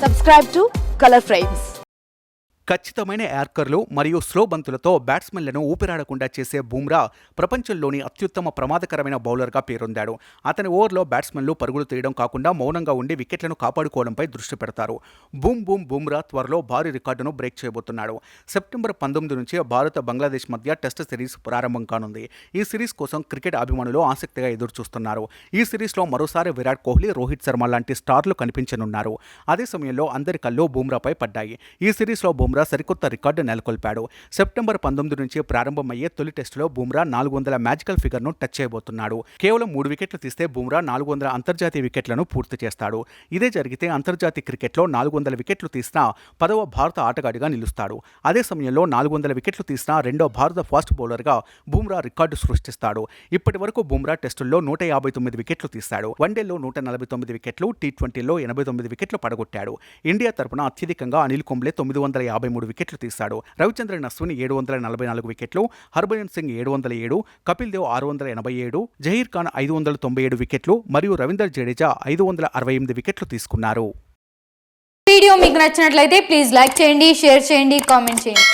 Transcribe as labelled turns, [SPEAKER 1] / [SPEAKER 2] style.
[SPEAKER 1] Subscribe to Color Frames.
[SPEAKER 2] ఖచ్చితమైన యార్కర్లు మరియు slow బంతులతో బ్యాట్స్మెన్లను ఊపిరాడకుండా చేసే బుమ్రా ప్రపంచంలోని అత్యుత్తమ ప్రమాదకరమైన బౌలర్గా పేరొందాడు. అతని ఓవర్లో బ్యాట్స్మెన్లు పరుగులు తీయడం కాకుండా మౌనంగా ఉండి వికెట్లను కాపాడుకోవడంపై దృష్టి పెడతారు. బుమ్రా త్వరలో భారీ రికార్డును బ్రేక్ చేయబోతున్నాడు. సెప్టెంబర్ 19 నుంచి భారత్ బంగ్లాదేశ్ మధ్య టెస్ట్ సిరీస్ ప్రారంభం కానుంది. ఈ సిరీస్ కోసం క్రికెట్ అభిమానులు ఆసక్తిగా ఎదురుచూస్తున్నారు. ఈ సిరీస్లో మరోసారి విరాట్ కోహ్లీ, రోహిత్ శర్మ లాంటి స్టార్లు కనిపించనున్నారు. అదే సమయంలో అందరి కళ్ళు బుమ్రాపై పడ్డాయి. ఈ సిరీస్లో బుమ్రా సరికొత్త రికార్డు నెలకొల్పాడు. సెప్టెంబర్ 19 నుంచి ప్రారంభమయ్యే తొలి టెస్టులో బుమ్రా 400 మ్యాజికల్ ఫిగర్ను టచ్ చేయబోతున్నాడు. కేవలం 3 వికెట్లు తీస్తే బుమ్రా 400 అంతర్జాతీయ వికెట్లను పూర్తి చేస్తాడు. ఇదే జరిగితే అంతర్జాతీయ క్రికెట్లో 400 వికెట్లు తీసినా 10వ భారత ఆటగాడిగా నిలుస్తాడు. అదే సమయంలో 400 వికెట్లు తీసినా 2వ భారత ఫాస్ట్ బౌలర్గా బుమ్రా రికార్డు సృష్టిస్తాడు. ఇప్పటి వరకు బుమ్రా టెస్టుల్లో 159 వికెట్లు తీశాడు. వన్డేల్లో 149 వికెట్లు, టీ20లో 89 వికెట్లు పడగొట్టాడు. ఇండియా తరపున అత్యధికంగా అనిల్ కుంబ్లే 953 వికెట్లు తీశాడు. రవిచంద్రన్ అశ్విన్ 744 వికెట్లు, హర్భజన్ సింగ్ 707, కపిల్ దేవ్ 687, జహీర్ ఖాన్ 597 వికెట్లు మరియు రవీందర్ జడేజా 568 వికెట్లు తీసుకున్నారు.
[SPEAKER 3] వీడియో మీకు నచ్చినట్లయితే ప్లీజ్ లైక్ చేయండి, షేర్ చేయండి, కామెంట్ చేయండి.